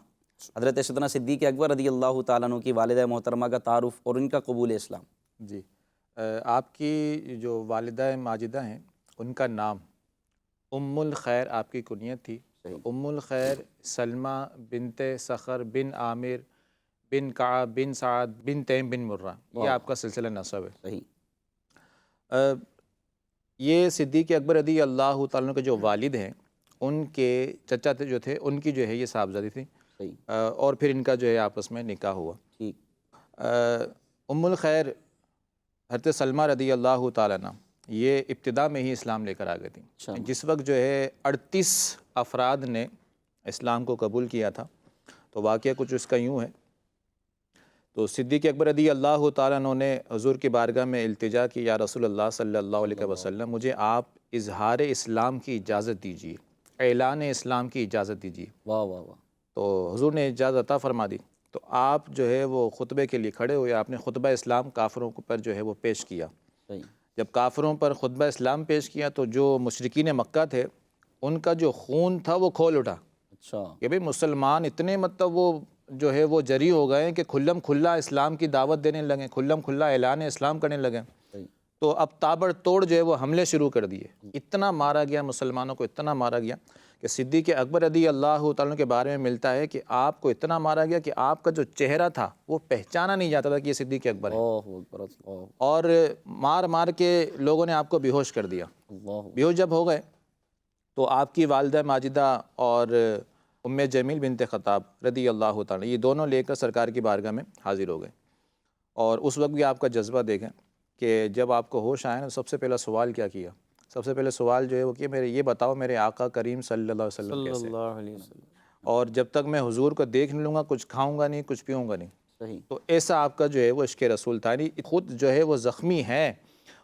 B: حضرت سیدنا صدیق اکبر رضی اللہ تعالیٰ عنہ کی والدہ محترمہ کا تعارف اور ان کا قبول اسلام۔
C: جی، آپ کی جو والدہ ماجدہ ہیں ان کا نام ام الخیر آپ کی کنیت تھی۔ ام الخیر سلمہ بنت صخر بن عامر بن کعب بن سعد بن تیم بن مرہ، یہ آپ کا سلسلہ نسب ہے۔
B: صحیح۔
C: یہ صدیق اکبر رضی اللہ تعالیٰ عنہ کے جو والد ہیں ان کے چچا جو تھے ان کی جو ہے یہ صاحبزادی تھی، اور پھر ان کا جو ہے آپس میں نکاح ہوا۔ ام الخیر حضرت سلمہ رضی اللہ تعالیٰ عنہ یہ ابتدا میں ہی اسلام لے کر آ گئی تھیں۔ جس وقت جو ہے 38 افراد نے اسلام کو قبول کیا تھا، تو واقعہ کچھ اس کا یوں ہے۔ تو صدیق اکبر رضی اللہ تعالیٰ عنہ نے حضور کی بارگاہ میں التجا کی، یا رسول اللہ صلی اللہ علیہ وسلم مجھے آپ اظہار اسلام کی اجازت دیجیے، اعلان اسلام کی اجازت دیجیے۔
B: واہ واہ واہ۔
C: تو حضور نے اجازت عطا فرما دی، تو آپ جو ہے وہ خطبے کے لیے کھڑے ہوئے، آپ نے خطبہ اسلام کافروں پر جو ہے وہ پیش کیا۔ جب کافروں پر خطبہ اسلام پیش کیا تو جو مشرکین مکہ تھے ان کا جو خون تھا وہ کھول اٹھا کہ بھئی مسلمان اتنے مطلب وہ جو ہے وہ جری ہو گئے کہ کھلم کھلا اسلام کی دعوت دینے لگے، کھلم کھلا اعلان اسلام کرنے لگے۔ تو اب تابڑ توڑ جو ہے وہ حملے شروع کر دیے، اتنا مارا گیا مسلمانوں کو، اتنا مارا گیا کہ صدیق اکبر رضی اللہ تعالیٰ کے بارے میں ملتا ہے کہ آپ کو اتنا مارا گیا کہ آپ کا جو چہرہ تھا وہ پہچانا نہیں جاتا تھا کہ یہ صدیق اکبر ہے، اور مار مار کے لوگوں نے آپ کو بے ہوش کر دیا۔ بے ہوش جب ہو گئے تو آپ کی والدہ ماجدہ اور ام جمیل بنت خطاب رضی اللہ تعالیٰ یہ دونوں لے کر سرکار کی بارگاہ میں حاضر ہو گئے، اور اس وقت بھی آپ کا جذبہ دیکھیں کہ جب آپ کو ہوش آئے نا سب سے پہلا سوال کیا کیا؟ سب سے پہلے سوال جو ہے وہ کہ میرے یہ بتاؤ میرے آقا کریم صلی اللہ علیہ وسلم کیسے ہیں، اور جب تک میں حضور کو دیکھ نہیں لوں گا کچھ کھاؤں گا نہیں، کچھ پیوں گا نہیں۔ تو ایسا آپ کا جو ہے وہ عشق رسول تھا، خود جو ہے وہ زخمی ہے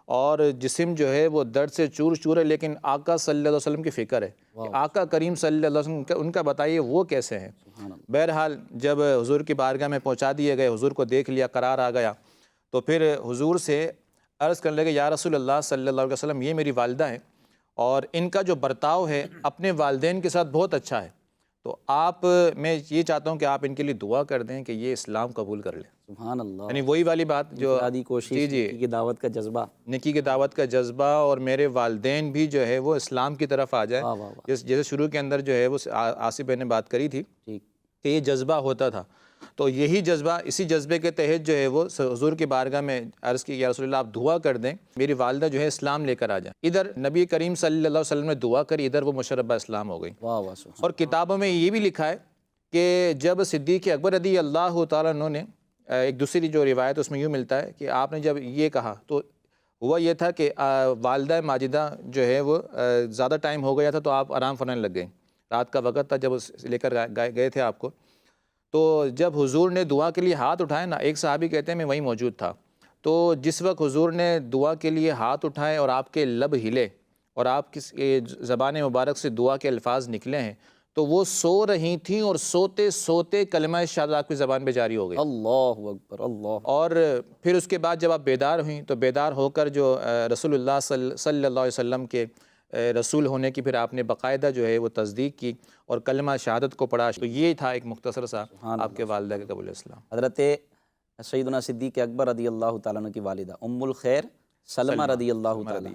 C: اور جسم جو ہے وہ درد سے چور چور ہے، لیکن آقا صلی اللہ علیہ وسلم کی فکر ہے کہ آقا کریم صلی اللہ علیہ وسلم ان کا بتائیے وہ کیسے ہیں۔ بہرحال جب حضور کی بارگاہ میں پہنچا دیے گئے، حضور کو دیکھ لیا، قرار آ گیا، تو پھر حضور سے عرض کرنے لگے یا رسول اللہ صلی اللہ علیہ وسلم یہ میری والدہ ہیں اور ان کا جو برتاؤ ہے اپنے والدین کے ساتھ بہت اچھا ہے، تو آپ میں یہ چاہتا ہوں کہ آپ ان کے لیے دعا کر دیں کہ یہ اسلام قبول کر لیں۔
B: سبحان اللہ۔
C: یعنی وہی والی بات جو
B: کوشش، نیکی کی دعوت کا جذبہ،
C: نیکی کی دعوت کا جذبہ، اور میرے والدین بھی جو ہے وہ اسلام کی طرف آ جائے، جیسے شروع کے اندر جو ہے وہ آصف بھائی نے بات کری تھی کہ یہ جذبہ ہوتا تھا۔ تو یہی جذبہ، اسی جذبے کے تحت جو ہے وہ حضور کی بارگاہ میں عرض کی یا رسول اللہ آپ دعا کر دیں میری والدہ جو ہے اسلام لے کر آ جائیں۔ ادھر نبی کریم صلی اللہ علیہ وسلم نے دعا کری، ادھر وہ مشربہ اسلام ہو گئی۔
B: واہ واہ سبحان
C: اور کتابوں میں یہ بھی لکھا ہے کہ جب صدیق اکبر رضی اللہ تعالیٰ عنہ نے، ایک دوسری جو روایت اس میں یوں ملتا ہے کہ آپ نے جب یہ کہا تو ہوا یہ تھا کہ والدہ ماجدہ جو ہے وہ زیادہ ٹائم ہو گیا تھا تو آپ آرام فرمانے لگ گئے، رات کا وقت تھا جب لے کر گئے تھے آپ کو۔ تو جب حضور نے دعا کے لیے ہاتھ اٹھائے نا، ایک صحابی کہتے ہیں میں وہیں موجود تھا، تو جس وقت حضور نے دعا کے لیے ہاتھ اٹھائے اور آپ کے لب ہلے اور آپ کی زبان مبارک سے دعا کے الفاظ نکلے ہیں، تو وہ سو رہی تھیں اور سوتے سوتے کلمہ شہادت آپ کی زبان پہ جاری ہو گئی۔
B: اللہ اکبر اللہ۔
C: اور پھر اس کے بعد جب آپ بیدار ہوئیں تو بیدار ہو کر جو رسول اللہ صلی اللہ علیہ وسلم کے رسول ہونے کی پھر آپ نے باقاعدہ جو ہے وہ تصدیق کی اور کلمہ شہادت کو پڑھا۔ تو یہ تھا ایک مختصر سا آپ کے والدہ کے قبول اسلام۔
B: حضرت سیدنا صدیق اکبر رضی اللہ تعالیٰ عنہ کی والدہ ام الخیر سلمہ رضی اللہ تعالیٰ،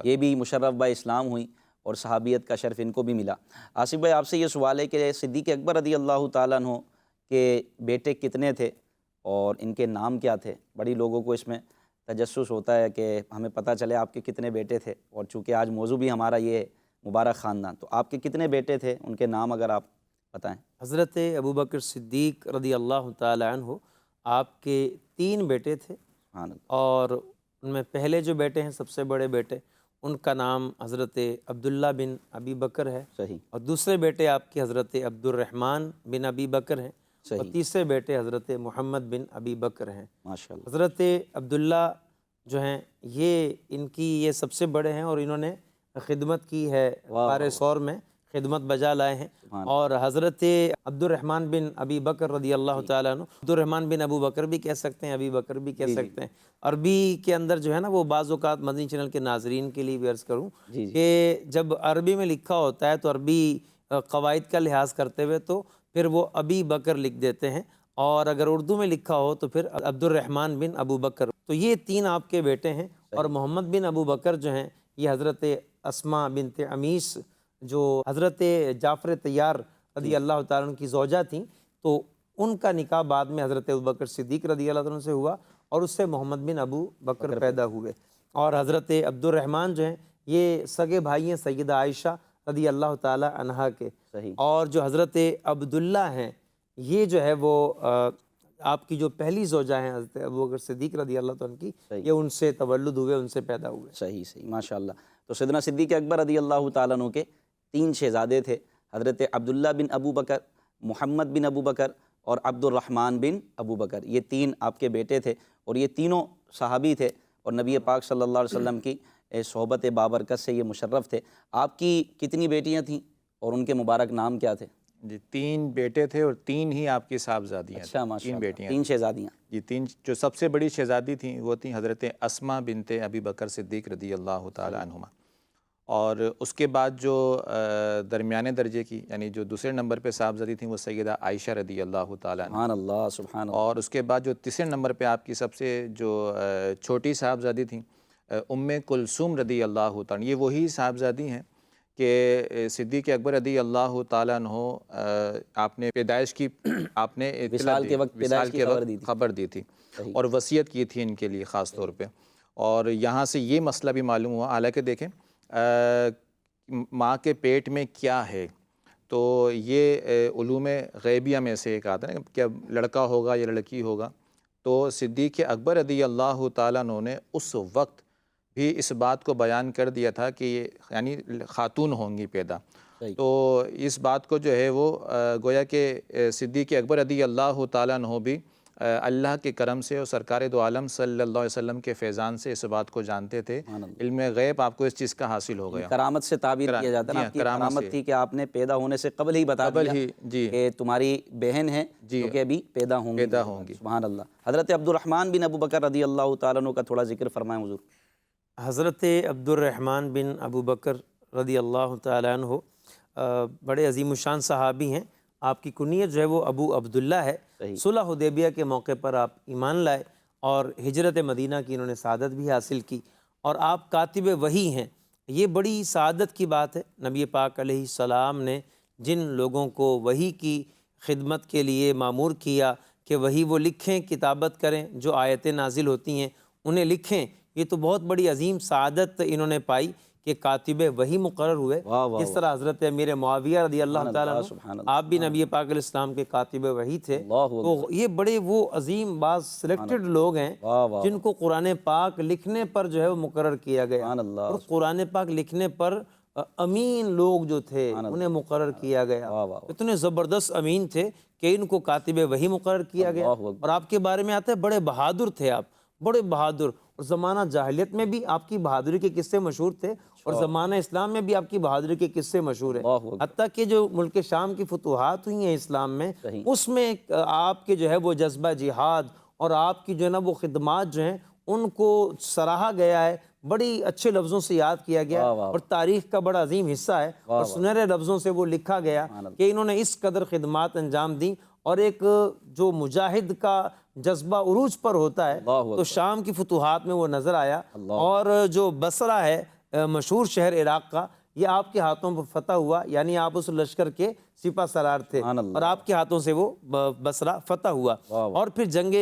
B: یہ بھی مشرف با اسلام ہوئی اور صحابیت کا شرف ان کو بھی ملا۔ آصف بھائی آپ سے یہ سوال ہے کہ صدیق اکبر رضی اللہ تعالیٰ عنہ کے بیٹے کتنے تھے اور ان کے نام کیا تھے؟ بڑی لوگوں کو اس میں تجسس ہوتا ہے کہ ہمیں پتہ چلے آپ کے کتنے بیٹے تھے، اور چونکہ آج موضوع بھی ہمارا یہ مبارک خاندان، تو آپ کے کتنے بیٹے تھے، ان کے نام اگر آپ بتائیں۔
D: حضرت ابوبکر صدیق رضی اللہ تعالی عنہ آپ کے 3 بیٹے تھے، اور ان میں پہلے جو بیٹے ہیں سب سے بڑے بیٹے، ان کا نام حضرت عبداللہ بن ابی بکر ہے،
B: صحیح،
D: اور دوسرے بیٹے آپ کے حضرت عبد الرحمن بن ابی بکر ہیں، اور تیسرے بیٹے حضرت محمد بن ابی بکر ہیں۔
B: ماشاءاللہ۔
D: حضرت عبداللہ جو ہیں یہ ان کی یہ سب سے بڑے ہیں، اور انہوں نے خدمت کی ہے پارے سور میں، خدمت بجا لائے ہیں۔ اور حضرت عبد الرحمن بن ابی بکر رضی اللہ تعالیٰ عنہ، عبد الرحمن بن ابو بکر بھی کہہ سکتے ہیں، ابی بکر بھی کہہ سکتے ہیں۔ عربی کے اندر جو ہے نا، وہ بعض اوقات مدنی چینل کے ناظرین کے لیے بھی عرض کروں کہ جب عربی میں لکھا ہوتا ہے تو عربی قواعد کا لحاظ کرتے ہوئے تو پھر وہ ابی بکر لکھ دیتے ہیں، اور اگر اردو میں لکھا ہو تو پھر عبد الرحمن بن ابو بکر۔ تو یہ 3 آپ کے بیٹے ہیں، اور محمد بن ابو بکر جو ہیں یہ حضرت اسما بنت عمیس جو حضرت جعفر طیار رضی اللہ تعالیٰ عنہ کی زوجہ تھیں، تو ان کا نکاح بعد میں حضرت ابوبکر صدیق رضی اللہ عنہ سے ہوا، اور اس سے محمد بن ابو بکر پیدا ہوئے۔ اور حضرت عبد الرحمن جو ہیں یہ سگے بھائی ہیں سیدہ عائشہ رضی اللہ تعالیٰ عنہا کے، اور جو حضرت عبداللہ ہیں یہ جو ہے وہ آپ کی جو پہلی زوجہ ہیں حضرت ابوبکر صدیق رضی اللہ عنہ کی، یہ ان سے تولد ہوئے، ان سے پیدا ہوئے۔
B: صحیح صحیح، ماشاءاللہ۔ تو سیدنا صدیق اکبر رضی اللہ تعالیٰ عنہ کے 3 شہزادے تھے، حضرت عبداللہ بن ابو بکر، محمد بن ابو بکر اور عبد الرحمن بن ابو بکر، یہ 3 آپ کے بیٹے تھے، اور یہ تینوں صحابی تھے، اور نبی پاک صلی اللہ علیہ وسلم کی صحبت بابرکت سے یہ مشرف تھے۔ آپ کی کتنی بیٹیاں تھیں اور ان کے مبارک نام کیا تھے؟
C: جی 3 بیٹے تھے اور 3 ہی آپ کی صاحبزادیاں
B: اچھا
C: تھیں،
B: ماشاءاللہ،
C: 3 بیٹیاں
B: 3 شہزادیاں۔
C: جی 3 جو سب سے بڑی شہزادی تھیں وہ تھیں حضرت اسما بنت ابی بکر صدیق رضی اللہ تعالی عنہما، اور اس کے بعد جو درمیانے درجے کی یعنی جو دوسرے نمبر پہ صاحبزادی تھیں وہ سیدہ عائشہ رضی اللہ تعالی عنہ،
B: سبحان اللہ سبحان اللہ۔
C: اور اس کے بعد جو تیسرے نمبر پہ آپ کی سب سے جو چھوٹی صاحبزادی تھیں ام کلثوم رضی اللہ تعالی، یہ وہی صاحبزادی ہیں کہ صدیق اکبر رضی اللہ تعالیٰ عنہ آپ نے پیدائش کی، آپ نے
B: وصال کے وقت پیدائش کی
C: خبر دی تھی اور وصیت کی تھی ان کے لیے خاص طور پہ۔ اور یہاں سے یہ مسئلہ بھی معلوم ہوا، حالانکہ دیکھیں ماں کے پیٹ میں کیا ہے، تو یہ علوم غیبیہ میں سے ایک آتا ہے کہ لڑکا ہوگا یا لڑکی ہوگا، تو صدیق اکبر رضی اللہ تعالیٰ عنہ نے اس وقت بھی اس بات کو بیان کر دیا تھا کہ یہ یعنی خاتون ہوں گی پیدا، تو اس بات کو جو ہے وہ گویا کہ صدیق اکبر رضی اللہ تعالیٰ عنہ بھی اللہ کے کرم سے اور سرکار دو عالم صلی اللہ علیہ وسلم کے فیضان سے اس بات کو جانتے تھے، علم غیب آپ کو اس چیز کا حاصل ہو گیا۔
B: کرامت سے تعبیر کیا جاتا ہے نا، آپ کی کرامت تھی کہ آپ نے پیدا ہونے سے قبل ہی بتا دیا کہ تمہاری بہن ہے جو کہ ابھی پیدا ہوں گی۔ سبحان اللہ۔ حضرت عبد الرحمن بن ابو بکر رضی اللہ تعالیٰ عنہ کا تھوڑا ذکر فرمائیں حضور۔
D: حضرت عبد الرحمن بن ابو بکر رضی اللہ تعالیٰ عنہ بڑے عظیم الشان صحابی ہیں، آپ کی کنیت جو ہے وہ ابو عبداللہ ہے۔ صلح حدیبیہ کے موقع پر آپ ایمان لائے اور ہجرت مدینہ کی انہوں نے سعادت بھی حاصل کی، اور آپ کاتب وحی ہیں۔ یہ بڑی سعادت کی بات ہے، نبی پاک علیہ السلام نے جن لوگوں کو وحی کی خدمت کے لیے مامور کیا کہ وہی وہ لکھیں، کتابت کریں، جو آیتیں نازل ہوتی ہیں انہیں لکھیں۔ یہ تو بہت بڑی عظیم سعادت انہوں نے پائی کہ کاتب وحی مقرر ہوئے۔ جس طرح حضرت امیر معاویہ رضی اللہ تعالیٰ عنہ آپ بھی نبی پاک علیہ السلام کے کاتب وحی تھے، تو یہ بڑے وہ عظیم بعض سلیکٹڈ لوگ ہیں جن کو قرآن پاک لکھنے پر جو ہے وہ مقرر کیا گیا، اور قرآن پاک لکھنے پر امین لوگ جو تھے انہیں مقرر کیا گیا۔ اتنے زبردست امین تھے کہ ان کو کاتب وحی مقرر کیا گیا۔ اور آپ کے بارے میں آتا ہے بڑے بہادر تھے آپ، بڑے بہادر، اور زمانہ جاہلیت میں بھی آپ کی بہادری کے قصے مشہور تھے، اور زمانہ اسلام میں بھی آپ کی بہادری کے قصے مشہور ہیں۔ حتیٰ کہ جو ملک شام کی فتوحات ہوئی ہیں اسلام میں، اس میں آپ کے جو ہے وہ جذبہ جہاد اور آپ کی جو ہے نا وہ خدمات جو ہیں ان کو سراہا گیا ہے، بڑی اچھے لفظوں سے یاد کیا گیا، اور تاریخ کا بڑا عظیم حصہ ہے، اور سنہرے لفظوں سے وہ لکھا گیا کہ انہوں نے اس قدر خدمات انجام دیں۔ اور ایک جو مجاہد کا جذبہ عروج پر ہوتا ہے تو شام کی فتوحات میں وہ نظر آیا، اور جو بصرہ ہے مشہور شہر عراق کا، یہ آپ کے ہاتھوں پر فتح ہوا، یعنی آپ اس لشکر کے سپہ سالار تھے، اور آپ کے ہاتھوں سے وہ بصرہ فتح ہوا۔ اور پھر جنگ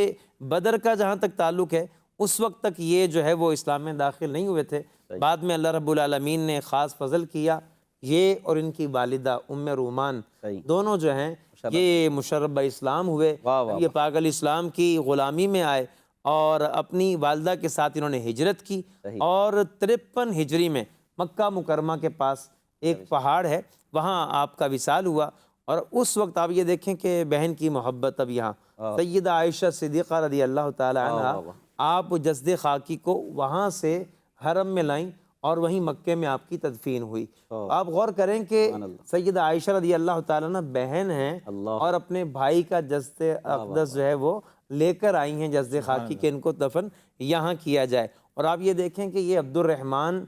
D: بدر کا جہاں تک تعلق ہے، اس وقت تک یہ جو ہے وہ اسلام میں داخل نہیں ہوئے تھے، بعد میں اللہ رب العالمین نے خاص فضل کیا، یہ اور ان کی والدہ ام رومان دونوں جو ہیں یہ مشرب اسلام ہوئے، یہ پاک علیہ السلام کی غلامی میں آئے، اور اپنی والدہ کے ساتھ انہوں نے ہجرت کی، اور 53 ہجری میں مکہ مکرمہ کے پاس ایک پہاڑ ہے، وہاں آپ کا وصال ہوا۔ اور اس وقت آپ یہ دیکھیں کہ بہن کی محبت اب یہاں سیدہ عائشہ صدیقہ رضی اللہ تعالی عنہ آپ جسد خاکی کو وہاں سے حرم میں لائیں، اور وہیں مکے میں آپ کی تدفین ہوئی۔ آپ غور کریں کہ سیدہ عائشہ رضی اللہ تعالیٰ عنہ بہن ہیں، اور اپنے بھائی کا جسد اقدس جو ہے وہ لے کر آئی ہیں جسد خاکی کہ ان کو دفن یہاں کیا جائے۔ اور آپ یہ دیکھیں کہ یہ عبد الرحمن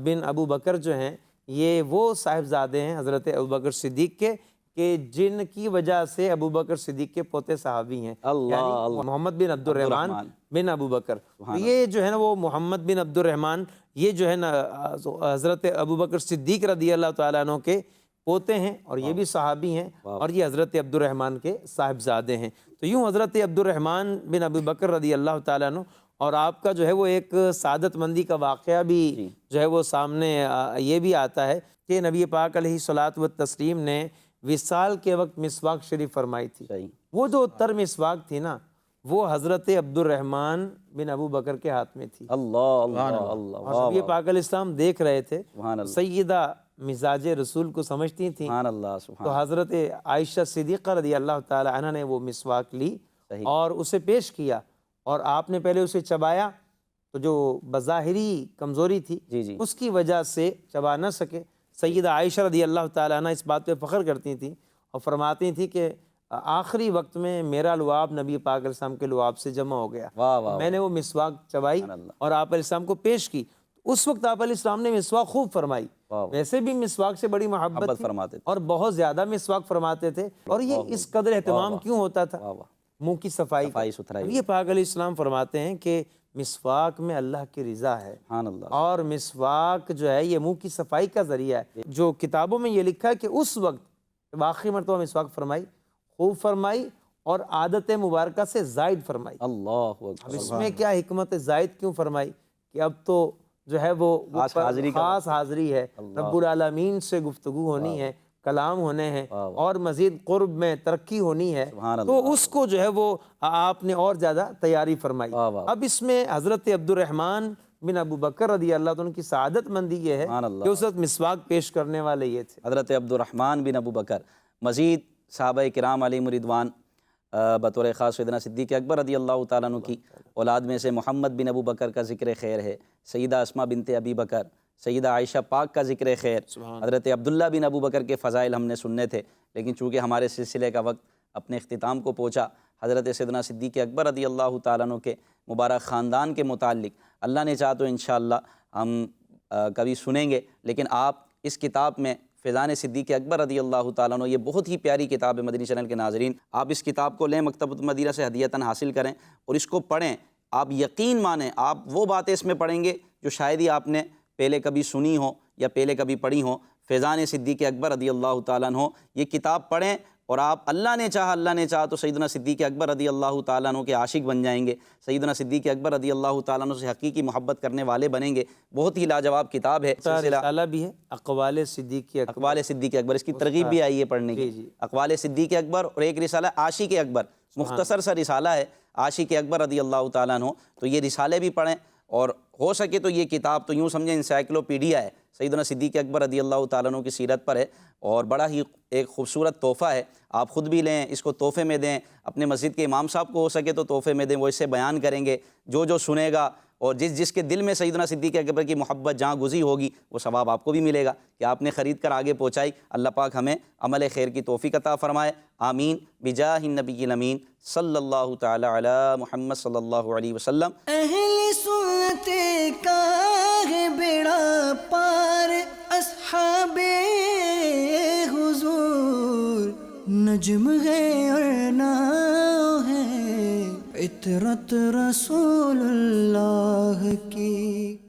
D: بن ابو بکر جو ہیں یہ وہ صاحبزادے ہیں حضرت ابو بکر صدیق کے، کہ جن کی وجہ سے ابو بکر صدیق کے پوتے صحابی ہیں، یعنی محمد بن عبد الرحمن بن ابو بکر۔ یہ جو ہے نا وہ محمد بن عبد الرحمن، یہ جو ہے نا حضرت ابو بکر صدیق رضی اللہ تعالیٰ عنہ کے پوتے ہیں، اور یہ بھی صحابی ہیں، اور یہ حضرت عبد الرحمن کے صاحبزادے ہیں۔ تو یوں حضرت عبد الرحمن بن ابو بکر رضی اللہ تعالیٰ عنہ، اور آپ کا جو ہے وہ ایک سعادت مندی کا واقعہ بھی جو ہے وہ سامنے یہ بھی آتا ہے کہ نبی پاک علیہ الصلوۃ والتسلیم نے وصال کے وقت مسواک شریف فرمائی تھی۔ وہ جو تر مسواک تھی نا، وہ حضرت عبد الرحمن بن ابو بکر کے ہاتھ میں تھی۔ اور نبی پاک علیہ السلام دیکھ رہے تھے، سیدہ مزاج رسول کو سمجھتی تھیں، تو حضرت عائشہ صدیقہ رضی اللہ تعالی عنہ نے وہ مسواک لی اور اسے پیش کیا، اور آپ نے پہلے اسے چبایا، تو جو بظاہری کمزوری تھی اس کی وجہ سے چبا نہ سکے۔ سیدہ عائشہ رضی اللہ تعالیٰ عنہ اس بات پہ فخر کرتی تھیں اور فرماتی تھی کہ آخری وقت میں میرا لعاب نبی پاک علیہ السلام کے لعاب سے جمع ہو گیا، میں نے وہ مسواک چبائی اور آپ علیہ السلام کو پیش کی۔ اس وقت آپ علیہ السلام نے مسواک خوب فرمائی، ویسے بھی مسواک سے بڑی محبت تھی اور بہت زیادہ مسواک فرماتے تھے۔ اور یہ اس قدر اہتمام کیوں ہوتا تھا؟ منہ کی صفائی ستھرائی۔ یہ پاک علیہ السلام فرماتے ہیں کہ مسواک میں اللہ کی رضا ہے، اور مسواک جو ہے یہ منہ کی صفائی کا ذریعہ ہے۔ جو کتابوں میں یہ لکھا ہے کہ اس وقت آخری مرتبہ مسواک فرمائی، خوب فرمائی، اور عادت مبارکہ سے زائد فرمائی۔ اب اس میں کیا حکمت ہے، زائد کیوں فرمائی؟ کہ اب تو جو ہے وہ خاص حاضری ہے، رب العالمین سے گفتگو ہونی ہے، کلام ہونے ہیں، اور مزید قرب میں ترقی ہونی ہے، تو اس کو جو ہے وہ آپ نے اور زیادہ تیاری فرمائی۔ اب اس میں حضرت عبد الرحمن بن ابو بکر رضی اللہ عنہ کی سعادت مندی یہ ہے کہ اس وقت مسواک پیش کرنے والے یہ تھے،
B: حضرت عبد الرحمن بن ابو بکر۔ مزید صحابہ کرام علیہم رضوان بطور خاص سیدنا صدیق اکبر رضی اللہ تعالیٰ عنہ کی اولاد میں سے محمد بن ابو بکر کا ذکر خیر ہے، سیدہ اسماء بنت ابی بکر، سیدہ عائشہ پاک کا ذکر خیر، حضرت عبداللہ بن ابو بکر کے فضائل ہم نے سننے تھے، لیکن چونکہ ہمارے سلسلے کا وقت اپنے اختتام کو پہنچا، حضرت سیدنا صدیق اکبر رضی اللہ تعالیٰ عنہ کے مبارک خاندان کے متعلق اللہ نے چاہا تو انشاءاللہ ہم کبھی سنیں گے، لیکن آپ اس کتاب میں فیضان صدیق اکبر رضی اللہ تعالیٰ عنہ، یہ بہت ہی پیاری کتاب ہے مدنی چینل کے ناظرین، آپ اس کتاب کو لیں، مکتبۃ المدینہ سے ہدیتاً حاصل کریں اور اس کو پڑھیں۔ آپ یقین مانیں، آپ وہ باتیں اس میں پڑھیں گے جو شاید ہی آپ نے پہلے کبھی سنی ہو یا پہلے کبھی پڑھی ہو۔ فیضان صدیق اکبر رضی اللہ تعالیٰ عنہ، یہ کتاب پڑھیں اور آپ اللہ نے چاہا تو سیدنا صدیق اکبر رضی اللہ تعالیٰ عنہ کے عاشق بن جائیں گے، سیدنا صدیق اکبر رضی اللہ تعالیٰ عنہ سے حقیقی محبت کرنے والے بنیں گے۔ بہت ہی لاجواب کتاب ہے،
D: رسالہ بھی ہے اقوال صدیق اکبر،
B: اقوال صدیق اکبر، اس کی ترغیب بھی آئی ہے پڑھنے کی۔ اقوال صدیق اکبر، اور ایک رسالہ عاشق اکبر، مختصر سا رسالہ ہے عاشق اکبر رضی اللہ تعالیٰ عنہ، تو یہ رسالے بھی پڑھیں، اور ہو سکے تو یہ کتاب تو یوں سمجھیں انسائکلوپیڈیا ہے، سیدنا صدیق اکبر رضی اللہ تعالیٰ عنہ کی سیرت پر ہے، اور بڑا ہی ایک خوبصورت تحفہ ہے۔ آپ خود بھی لیں، اس کو تحفے میں دیں، اپنے مسجد کے امام صاحب کو ہو سکے تو تحفے میں دیں، وہ اسے بیان کریں گے، جو سنے گا اور جس کے دل میں سیدنا صدیق اکبر کی محبت جہاں گزی ہوگی وہ ثواب آپ کو بھی ملے گا کہ آپ نے خرید کر آگے پہنچائی۔ اللہ پاک ہمیں عمل خیر کی توفیق عطا فرمائے، آمین، بجاہ النبی الامین صلی اللہ تعالی علی محمد صلی اللہ علیہ وسلم۔
A: اہل سنت کا ہے بیڑا پار، اصحاب حضور نجم ہے اور ناؤ ہے، عطرت رسول اللہ